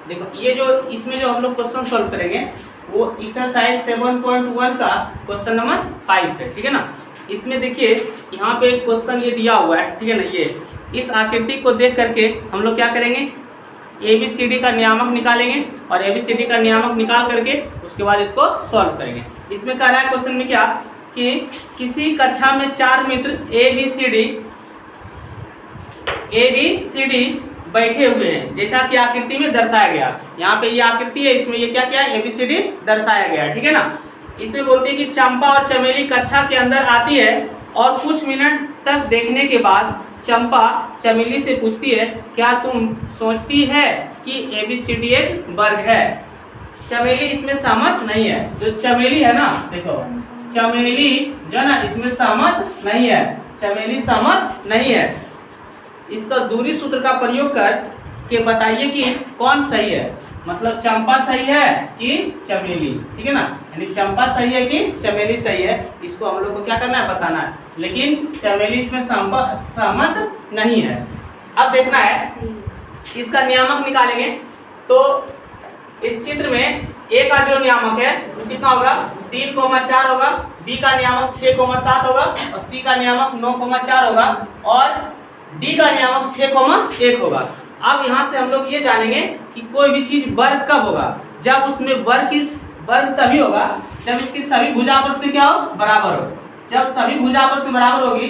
देखो ये जो इसमें जो हम लोग क्वेश्चन सॉल्व करेंगे वो एक्सरसाइज 7.1 का क्वेश्चन नंबर 5 है, ठीक है ना। इसमें देखिए यहाँ पे क्वेश्चन ये दिया हुआ है, ठीक है ना। ये इस आकृति को देख करके हम लोग क्या करेंगे, ABCD का नियामक निकालेंगे और ABCD का नियामक निकाल करके उसके बाद इसको सॉल्व करेंगे। इसमें कह रहा है क्वेश्चन में क्या कि किसी कक्षा में 4 मित्र ABCD बैठे हुए हैं, जैसा कि आकृति में दर्शाया गया। यहाँ पे ये आकृति है, इसमें ये क्या क्या है, ABCD दर्शाया गया है, ठीक है ना। इसमें बोलते हैं कि चंपा और चमेली कक्षा के अंदर आती है और कुछ मिनट तक देखने के बाद चंपा चमेली से पूछती है, क्या तुम सोचती है कि ABCD एक वर्ग है। चमेली इसमें सहमत नहीं है। जो चमेली है ना, देखो चमेली जो है ना इसमें सहमत नहीं है, चमेली सहमत नहीं है। इसका दूरी सूत्र का प्रयोग कर के बताइए कि कौन सही है, मतलब चंपा सही है कि चमेली, ठीक है ना। यानी चंपा सही है कि चमेली सही है, इसको हम लोग को क्या करना है, बताना है। लेकिन चमेली इसमें सहमत नहीं है। अब देखना है इसका नियामक निकालेंगे। तो इस चित्र में A का जो नियामक है वो कितना होगा, 3,4 होगा, B का नियामक 6,7 होगा और C का नियामक 9,4 होगा और D का नियामक 6,1 होगा। अब यहाँ से हम लोग ये जानेंगे कि कोई भी चीज वर्ग कब होगा, जब उसमें वर्ग तभी होगा जब इसकी सभी भुजा आपस में क्या हो, बराबर हो। जब सभी भुजा आपस में बराबर होगी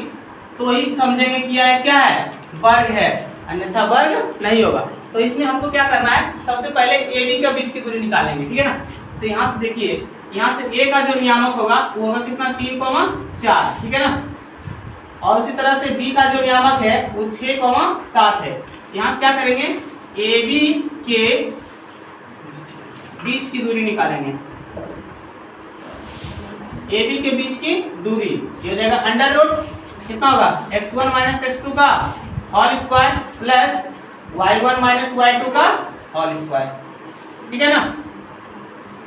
तो ही समझेंगे कि यह क्या है, वर्ग है, अन्यथा वर्ग नहीं होगा। तो इसमें हमको क्या करना है, सबसे पहले AB के बीच की दूरी निकालेंगे, ठीक है ना। तो यहाँ से देखिए, यहाँ से A का जो नियामक होगा वो होगा कितना, 3,4, ठीक है ना। और उसी तरह से B का जो नियामक है वो 6,7 है। यहाँ से क्या करेंगे, AB के बीच की दूरी निकालेंगे। AB के बीच की दूरी ये हो जाएगा अंडर रूट कितना होगा, x1 माइनस x2 का whole square plus y1 minus y2 का होल स्क्वायर, ठीक है ना।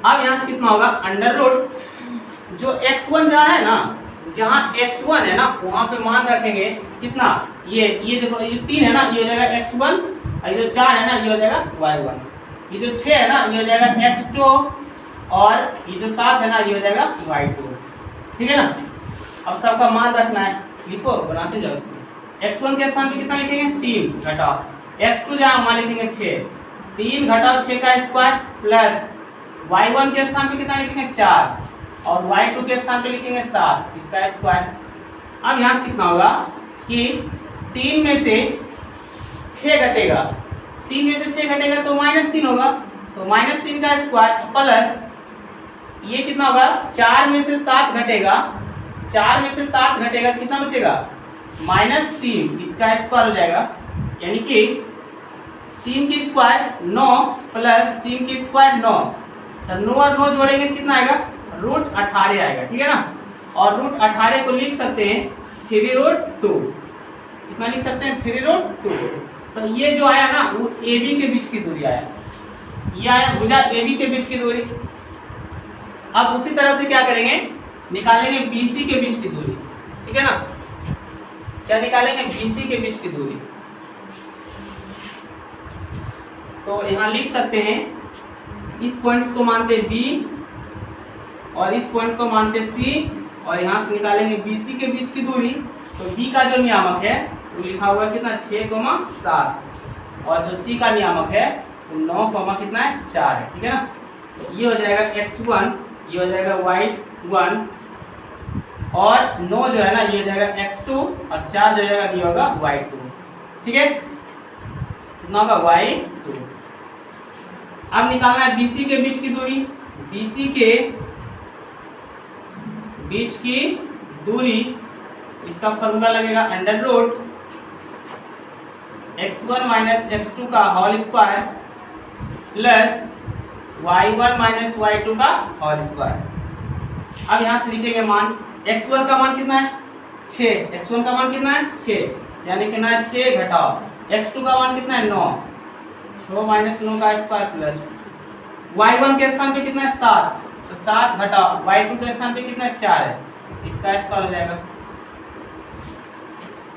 अब यहाँ से कितना होगा, अंडर रूट जो x1 जहाँ है ना, जहाँ x1 है ना वहाँ पे मान रखेंगे कितना, ये देखो ये 3 है ना, ये हो जाएगा x1, और ये जो 4 है ना ये हो जाएगा y1, ये जो 6 है ना ये हो जाएगा x2 और ये जो 7 है ना ये हो जाएगा y2, ठीक है ना। अब सबका मान रखना है, लिखो बनाते जाओ इसको। x1 के स्थान पे कितना लिखेंगे, 3 घटाओ x2 जहाँ मान लिखेंगे 6, 3 घटाओ 6 का स्क्वायर प्लस y1 के स्थान पे कितना लिखेंगे 4 और y2 के स्थान पे लिखेंगे 7 इसका स्क्वायर। अब यहाँ से कितना होगा कि 3 में से 6 घटेगा, 3 में से 6 घटेगा तो -3 होगा, तो -3 का स्क्वायर प्लस ये कितना होगा, 4 में से 7 घटेगा, 4 में से 7 घटेगा कितना बचेगा, -3 इसका स्क्वायर हो जाएगा। यानी कि 3 की स्क्वायर 9 प्लस 3 की स्क्वायर 9, तो 9 और 9 जोड़ेंगे कितना आएगा, √18 आएगा, ठीक है ना। और √18 को लिख सकते हैं 3√2, कितना लिख सकते हैं 3√2। तो ये जो आया ना वो AB के बीच की दूरी आया, ये आया भुजा AB के बीच की दूरी। अब उसी तरह से क्या करेंगे, निकालेंगे BC के बीच की दूरी, ठीक है ना। क्या निकालेंगे, BC के बीच की दूरी। तो यहाँ लिख सकते हैं इस पॉइंट्स को मानते B और इस पॉइंट को मानते C और यहाँ से निकालेंगे BC के बीच की दूरी। तो B का जो नियामक है वो लिखा हुआ है कितना 6,7 और जो C का नियामक है वो 9, कितना है 4 है, ठीक है ना। तो ये हो जाएगा x1, ये हो जाएगा y1 और 9 जो है ना ये हो जाएगा x2 और 4 जो हो जाएगा ये होगा y2, ठीक है। कितना होगा y2। अब निकालना है BC के बीच की दूरी। BC के बीच की दूरी, इसका फॉर्मूला लगेगा under root x1 minus x2 का whole square plus y1 minus y2 का होल स्क्वायर। अब यहाँ से लिखेंगे मान, x1 का मान कितना है 6, x1 का मान कितना है 6, यानी कि ना 6 घटाओ x2 का मान कितना है 9, 6 माइनस 9 का स्क्वायर प्लस y1 के स्थान पे कितना है 7, तो 7 घटाओ y2 के स्थान पे कितना है 4 है, इसका स्क्वायर हो जाएगा।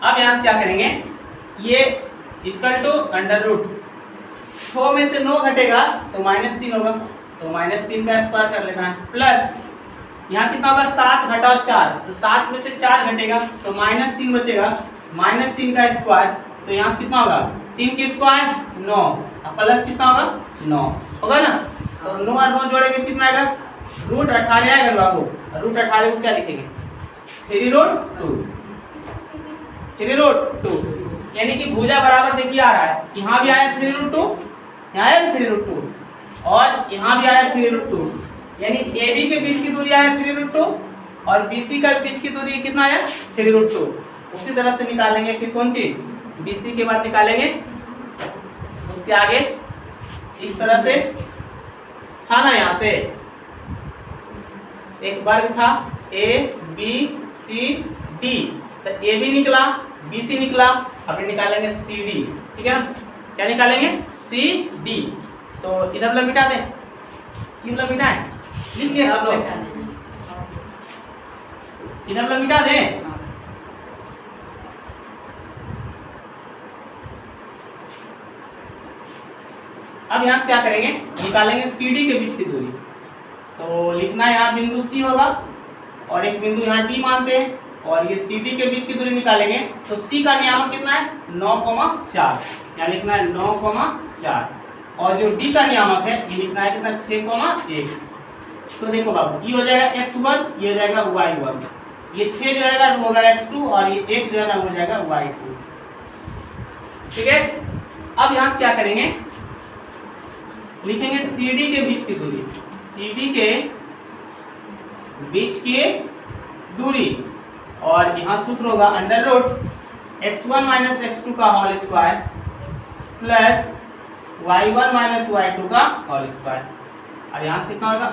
अब यहाँ से क्या करेंगे, ये इक्वल टू अंडर रूट 6 में से 9 घटेगा तो -3 होगा, तो -3 का स्क्वायर कर लेना है, प्लस यहाँ कितना होगा 7 घटाओ 4, तो 7 में से 4 घटेगा तो -3 बचेगा, -3 का स्क्वायर, तो यहाँ से कितना होगा 3 की स्क्वायर 9, प्लस कितना होगा 9 होगा ना। तो 9 और 9 जोड़ेंगे कितना आएगा, √18 आएगा बाबू। √18 को क्या लिखेंगे 3√2, 3√2, यानी कि भुजा बराबर देखिए आ रहा है, यहाँ भी आया 3√2, यहाँ आया 3√2 और यहाँ भी आया 3√2, यानी AB के बीच की दूरी आया 3√2 और BC का बीच की दूरी कितना आया 3√2। उसी तरह से निकालेंगे फिर कौन चीज, BC के बाद निकालेंगे उसके आगे इस तरह से था ना, यहाँ से एक वर्ग था ABCD, तो AB निकला BC निकला, अभी निकालेंगे CD, ठीक है ना, क्या निकालेंगे CD। तो इधर वाला मिटा दें, ये वाला मिटा है, लिख लिया सब लोग, इधर वाला मिटा दें। अब यहाँ से क्या करेंगे, निकालेंगे CD के बीच की दूरी, तो लिखना है यहाँ बिंदु C होगा और एक बिंदु यहाँ D मानते हैं, और ये CD के बीच की दूरी निकालेंगे तो C का नियामक कितना है 9,4, यहाँ लिखना है 9,4, और जो D का नियामक है ये लिखना है कितना 6,1। तो देखो बाबू, ये हो जाएगा x1, ये हो जाएगा y1, ये 6 जो रहेगा वो होगा x2 और ये 1 जो है ना हो जाएगा y2, ठीक है। अब यहाँ से क्या करेंगे, लिखेंगे CD के बीच की दूरी, CD के बीच की दूरी, और यहाँ सूत्र होगा √x1 - x2 का whole square plus y1 - y2 का होल स्क्वायर, और यहाँ से कितना होगा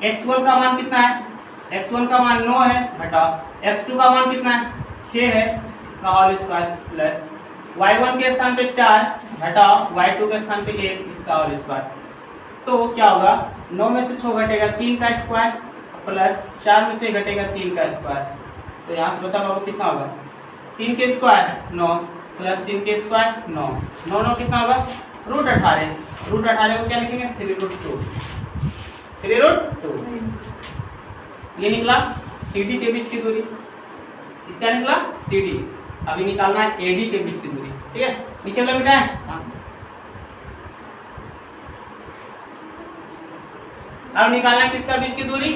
√x1 का मान कितना है, x1 का मान 9 है, घटाओ x2 का मान कितना है 6 है, इसका होल स्क्वायर प्लस y1 के स्थान पे 4 घटाओ y2 के स्थान पे 1, इसका होल स्क्वायर। तो क्या होगा 9 में से 6 घटेगा 3 का स्क्वायर प्लस 4 में से घटेगा 3 का स्क्वायर, तो यहाँ से बताओ बाबू कितना होगा 3 के स्क्वायर 9 प्लस 3 के स्क्वायर 9, 9 कितना होगा √18, √18 को क्या लिखेंगे 3√2, 3√2। ये निकला CD के बीच की दूरी, क्या निकला CD। अभी निकालना है AD के बीच की दूरी, ठीक है, नीचे वाला बेटा है। अब निकालना है किसका बीच की दूरी,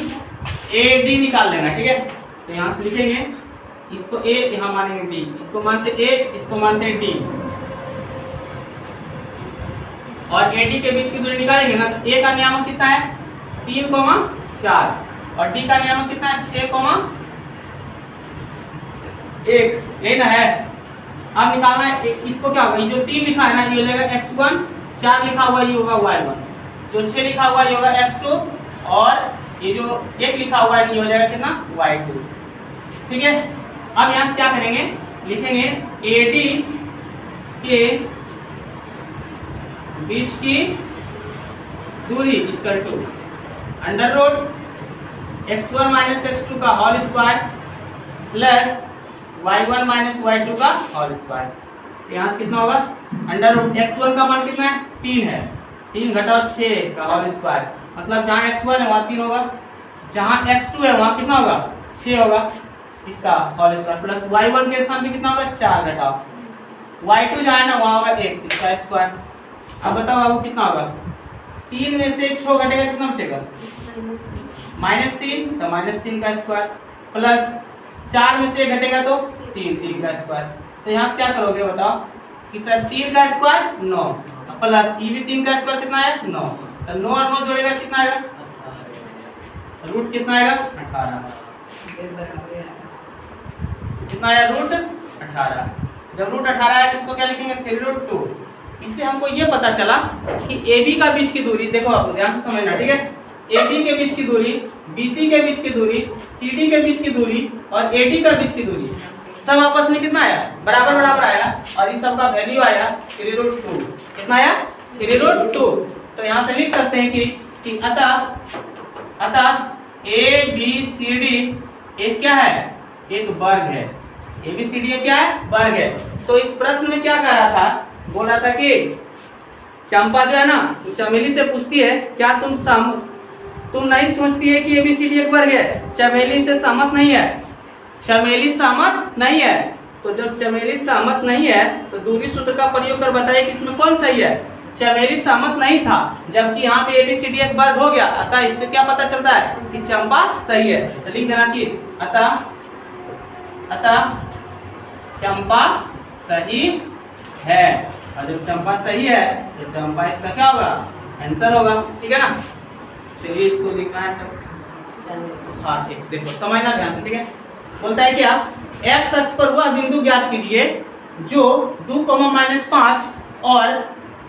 AD निकाल लेना, ठीक है। तो यहाँ से लिखेंगे इसको A, यहाँ मानेंगे D, इसको मानते A, इसको मानते D, और AD के बीच की दूरी निकालेंगे ना, तो A का नियामक कितना है 3,4 और D का नियामक कितना है 6,1, ये ना है। अब निकालना है इसको, क्या होगा, ये जो 3 लिखा है ना ये हो जाएगा x1, 4 लिखा हुआ ये होगा y1, जो 6 लिखा हुआ ये होगा x2, और ये जो 1 लिखा हुआ है ये हो जाएगा कितना y2, ठीक है। अब यहाँ से क्या करेंगे, लिखेंगे AD के बीच की दूरी इक्वल टू √x1 - x2 का whole square plus y1 - y2 का होल स्क्वायर। यहाँ से कितना होगा √x1 का मान कितना है 3 है, 3 घटाओ 6 का होल स्क्वायर, मतलब जहाँ x1 है वहाँ 3 होगा, जहाँ x2 है वहाँ कितना होगा 6 होगा, इसका होल स्क्वायर प्लस y1 के स्थान पे कितना होगा 4 घटाओ y2 जहाँ है ना वहाँ होगा 1, इसका स्क्वायर। अब बताओ बाबू कितना होगा, 3 में से 6 घटेगा कितना बचेगा -3, तो -3 का स्क्वायर प्लस 4 में से घटेगा तो 3 का स्क्वायर। तो यहाँ से क्या करोगे बताओ कि सर 3 का स्क्वायर 9 प्लस ये भी 3 का स्क्वायर कितना है 9, तो 9 और 9 जोड़ेगा कितना आएगा, रूट कितना आएगा 18, कितना आया √18। जब √18 आया तो इसको क्या लिखेंगे 3√2। इससे हमको ये पता चला कि AB का बीच की दूरी, देखो आपको ध्यान से समझना, ठीक है, AB के बीच की दूरी, BC के बीच की दूरी, CD के बीच की दूरी और AD का बीच की दूरी सब आपस में कितना आया बराबर बराबर आया, और इस सब का वैल्यू आया 3√2। कितना आया 3√2। तो यहाँ से लिख सकते हैं कि अतः ABCD एक क्या है, एक वर्ग है। ABCD एक क्या है, वर्ग है। तो इस प्रश्न में क्या कह रहा था, बोल रहा था कि चंपा जो है ना चमेली से पूछती है क्या तुम नहीं सोचती है कि ABCD एक वर्ग है? चमेली से सहमत नहीं है, चमेली सहमत नहीं है। तो जब चमेली सहमत नहीं है तो दूरी सूत्र का प्रयोग कर बताइए कि इसमें कौन सही है। चमेली सहमत नहीं था, जबकि यहाँ पे ABCD एक वर्ग हो गया, अतः इससे क्या पता चलता है कि चंपा सही है। तो लिख देना कि अतः चंपा सही है। और जब चंपा सही है तो चंपा इसका क्या होगा, आंसर होगा। ठीक है ना, चलिए इसको लिखना है सब। हाँ ठीक, देखो समझना ध्यान से। ठीक है, बोलता है क्या, एक्स अक्ष पर वह बिंदु ज्ञात कीजिए जो 2,-5 और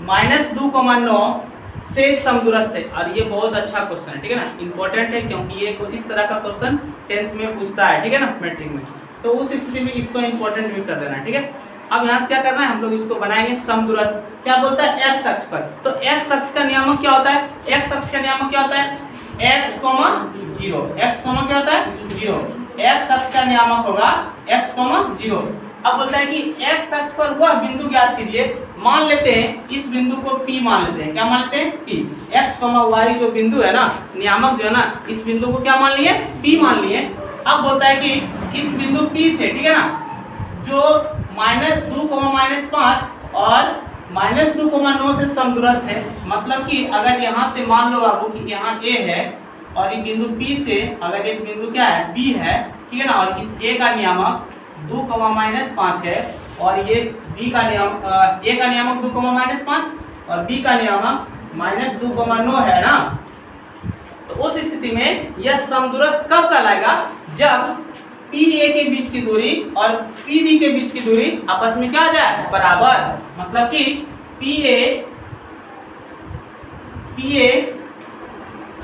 -2,9 से समदूरस्थ है। और ये बहुत अच्छा क्वेश्चन है, ठीक है ना, इंपॉर्टेंट है, क्योंकि ये इस तरह का क्वेश्चन 10th में पूछता है। ठीक है ना, मैट्रिक में। तो उस स्थिति में इसको इंपॉर्टेंट भी कर देना है। ठीक है, अब यहाँ से क्या करना है, हम लोग इसको बनाएंगे समदूरस्थ। क्या बोलता है, एक्स अक्ष पर। तो एक्स अक्ष का नियामक क्या होता है, एक्स अक्ष का नियामक क्या होता है, x, 0। x, क्या होता है, 0। एक्स अक्ष का नियामक होगा x, 0। अब बोलता है कि एक्स अक्ष पर वह बिंदु ज्ञात कीजिए। मान लेते हैं इस बिंदु को P मान लेते हैं। क्या मान लेते हैं, P। x, y जो बिंदु है ना, नियामक जो है ना, इस बिंदु को क्या मान लिए, P मान लिए। अब बोलता है कि इस बिंदु P से, ठीक है ना, जो -2,-5 और -2,9 से समदूरस्थ है। मतलब कि अगर यहाँ से मान लो बाबू कि यहाँ A है और ये बिंदु P से अगर एक बिंदु क्या है, B है, ठीक है ना, और इस A का नियामक 2,-5 है और ये B का नियामक A का नियामक 2,-5 और B का नियामक -2,9 है ना। तो उस स्थिति में यह समदूरस्थ कब कहलाएगा, जब PA के बीच की दूरी और PB के बीच की दूरी आपस में क्या आ जाए, बराबर। मतलब कि PA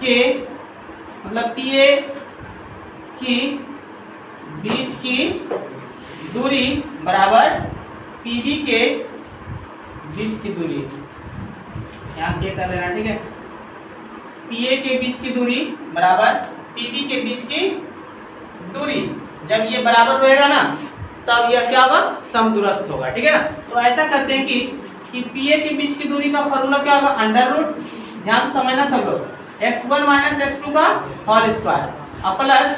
के मतलब PA की बीच की दूरी बराबर PB के बीच की दूरी। यहाँ क्या कर लेना, ठीक है, PA के बीच की दूरी बराबर PB के बीच की दूरी। जब ये बराबर रहेगा ना तब यह क्या होगा, समदूरस्थ होगा। ठीक है ना, तो ऐसा करते हैं कि PA के बीच की दूरी का फॉर्मूला क्या होगा, अंडर रूट, ध्यान से समझना सब लोग, x1 - x2 का होल स्क्वायर प्लस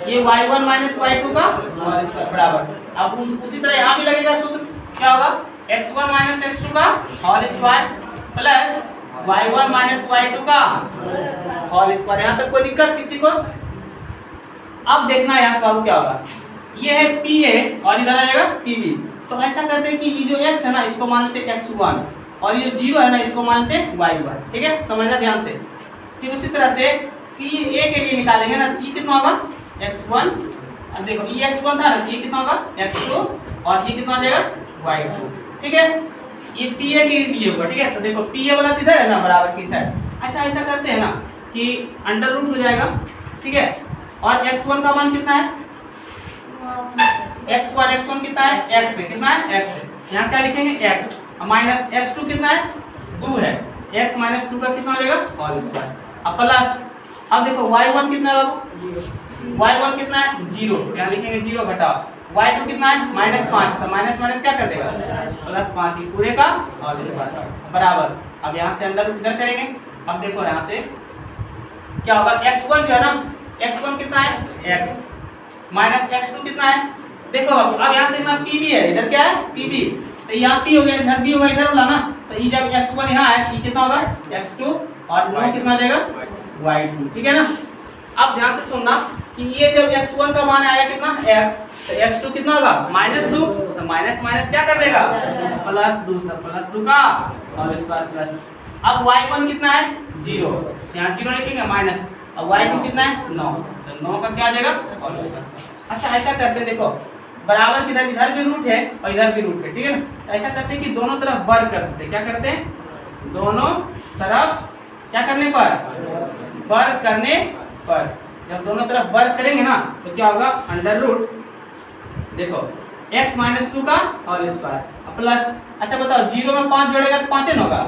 ये y1 - y2 का होल स्क्वायर बराबर। अब उसी तरह यहाँ भी लगेगा सूत्र, क्या होगा, x1 - x2 का whole square plus y1 - y2 का होल स्क्वायर। यहाँ तक कोई दिक्कत किसी को? अब देखना है यहाँ से बाबू क्या होगा, ये है PA और इधर आएगा PB। तो ऐसा करते हैं कि ये जो x है ना इसको मान लेते हैं x1 और ये 0 है ना इसको मान लेते हैं y1। ठीक है, समझना ध्यान से। फिर उसी तरह से PA के लिए निकालेंगे ना, ये कितना होगा, x1। अब देखो ये x1 था ना, ये कितना होगा, x2 और ये कितना आ जाएगा, y2। ठीक है, ये PA के लिए होगा। ठीक है, तो देखो PA वाला किधर है ना, बराबर की साइड। अच्छा ऐसा करते हैं ना कि अंडर रूट हो जाएगा। ठीक है, और x1 का मान कितना है, x1 कितना है, x है, कितना है, x है। यहाँ क्या लिखेंगे, x माइनस x2 कितना है, 2 है, x - 2 का कितना हो जाएगा, होल स्क्वायर प्लस। अब देखो y1 कितना है बाबू, y1 कितना है, 0, यहाँ लिखेंगे 0 घटाओ, y2 कितना है, -5, तो माइनस क्या कर देगा, +5, पूरे का होल स्क्वायर बराबर। अब यहाँ से अंदर इधर करेंगे। अब देखो यहाँ से क्या होगा, x1 जो है ना, x1 कितना है, x माइनस x2 कितना है, देखो अब यहाँ से देखना PB है, इधर क्या है, PB, तो यहाँ P हो गया, इधर B होगा, इधर वाला ना, तो ये जब x1 यहाँ है, ये कितना होगा, x2 और 9 कितना आ जाएगा, y2। ठीक है ना, अब ध्यान से सुनना कि ये जब x1 का मान आया कितना, x, तो x2 कितना होगा, -2, तो माइनस क्या कर देगा, +2, तो +2 का होल स्क्वायर प्लस। अब y1 कितना है, 0, यहाँ 0 लिखेंगे माइनस, अब y2 कितना है, 9, तो 9 का क्या आ जाएगा, होल स्क्वायर। अच्छा ऐसा करते हैं, देखो बराबर किधर, इधर भी रूट है और इधर भी रूट है। ठीक है ना, तो ऐसा करते हैं कि दोनों तरफ वर्ग करते हैं। क्या करते हैं, दोनों तरफ क्या करने पर, वर्ग करने पर। जब दोनों तरफ वर्ग करेंगे ना तो क्या होगा, अंडर रूट, देखो x - 2 का होल स्क्वायर प्लस। अच्छा बताओ 0 में 5 जोड़ेगा तो 5 होगा,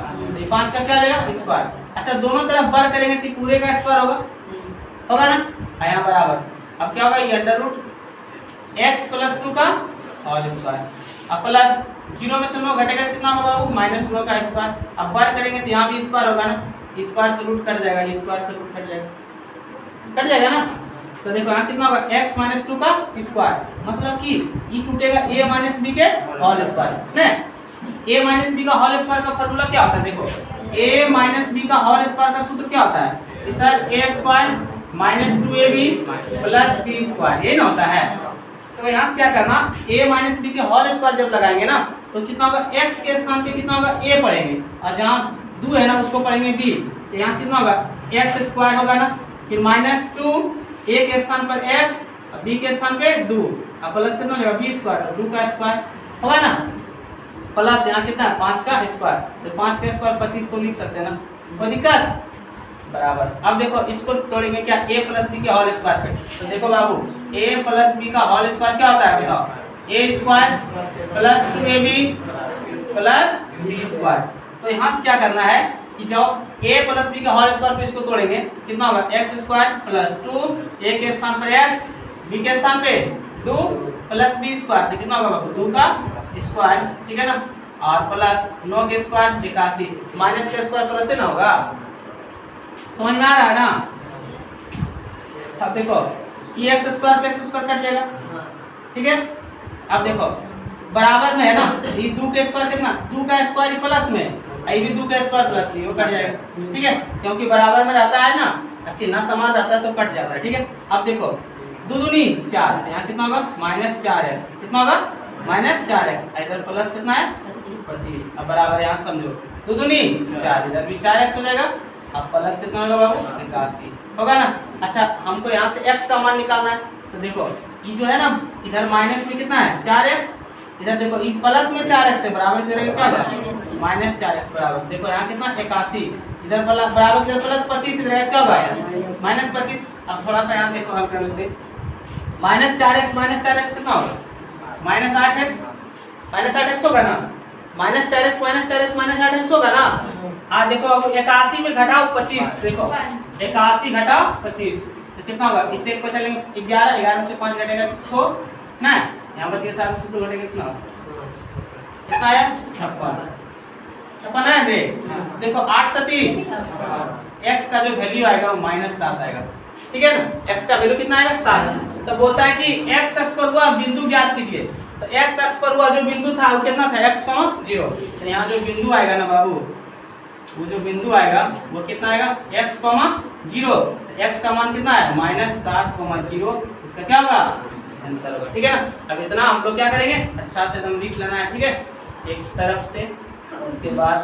5 का क्या आ जाएगा, स्क्वायर। अच्छा दोनों तरफ वर्ग करेंगे तो पूरे का स्क्वायर होगा ना, यहाँ बराबर। अब क्या होगा, ये अंडर रूट x + 2 का होल स्क्वायर अब प्लस 0 में से 9 घटेगा कितना होगा बाबू -9 का स्क्वायर। अब वर्ग करेंगे तो यहाँ भी स्क्वायर होगा ना, स्क्वायर से रूट कट जाएगा, स्क्वायर से रूट कट जाएगा ना। तो देखो यहाँ कितना होगा x - 2 का स्क्वायर, मतलब कि ये टूटेगा a - b के होल स्क्वायर ना। a - b का होल स्क्वायर का फार्मूला क्या होता है, देखो a - b का होल स्क्वायर का सूत्र क्या होता है sir, a square -2ab plus b square, ये ना होता है। तो यहाँ से क्या करना, a - b के होल स्क्वायर जब लगाएंगे ना तो कितना होगा, x के स्थान पे कितना होगा a पढ़ेंगे, और जहाँ 2 है ना उसको पढ़ेंगे b, तो यहाँ से कितना होगा x स्क्वायर होगा ना, फिर -2 a के स्थान पर x और b के स्थान पे 2, अब प्लस कितना हो जाएगा b स्क्वायर, तो 2 का स्क्वायर होगा ना, प्लस यहाँ कितना है 5 का स्क्वायर, तो 5 का स्क्वायर 25 तो लिख सकते हैं ना, कोई दिक्कत बराबर। अब देखो इसको तोड़ेंगे क्या, a + b के होल स्क्वायर पे, तो देखो बाबू a + b का होल स्क्वायर क्या होता है बताओ, a square plus 2ab plus b square. तो यहाँ से क्या करना है कि जब a + b का होल स्क्वायर पे इसको तोड़ेंगे कितना होगा, x स्क्वायर प्लस 2 a के स्थान पर x, b के स्थान पे 2 प्लस b स्क्वायर, तो कितना होगा बाबू 2 का स्क्वायर, ठीक है ना, और प्लस 9 के स्क्वायर 81, माइनस के स्क्वायर प्लस से ना होगा, समझ में आ रहा है ना। अब देखो ये x स्क्वायर से x स्क्वायर कट जाएगा, ठीक है। अब देखो बराबर में है ना, ये 2 के स्क्वायर कितना, 2 का स्क्वायर प्लस में, ये भी 2 का स्क्वायर प्लस में, वो कट जाएगा, ठीक है, क्योंकि बराबर में रहता है ना, अच्छी ना समान रहता है तो कट जाता है, ठीक है। अब देखो 2 दूनी 4, यहाँ कितना होगा -4x, कितना होगा -4x, इधर प्लस कितना है 25, अब बराबर यहाँ समझो 2 दूनी 4, इधर भी 4x हो जाएगा, अब प्लस कितना होगा बाबू 81 होगा ना। अच्छा हमको यहाँ से x का मान निकालना है, तो देखो ये जो है ना इधर माइनस में कितना है 4x, इधर देखो ये प्लस में 4x है, बराबर इधर क्या होगा -4x बराबर, देखो यहाँ कितना 81, इधर बराबर इधर प्लस 25, इधर क्या होगा -25। अब थोड़ा सा यहाँ देखो हल कर लेते हैं, -4x कितना होगा -8x होगा ना, -4x -8x होगा ना। देखो अब 81 में घटाओ 25, देखो 81 घटाओ 25 तो कितना होगा, इससे एक बचेंगे 11, 11 में से 5 घटेगा 6 ना, यहाँ बच गया 7 से 2 घटेगा कितना है 56 है रे। देखो 8 सती x का जो वैल्यू आएगा वो -7 आएगा, ठीक है ना, x का वैल्यू कितना आएगा 7। तो बोलता है कि x अक्ष पर हुआ बिंदु ज्ञात कीजिए, तो x अक्ष पर हुआ जो बिंदु था वो कितना था x, 0, तो यहाँ जो बिंदु आएगा ना बाबू, वो जो बिंदु आएगा वो कितना आएगा x, 0, x का मान कितना है -7, 0, इसका क्या होगा आंसर होगा, ठीक है ना। अब इतना हम लोग क्या करेंगे, अच्छा से एकदम लिख लेना है, ठीक है, एक तरफ से, उसके बाद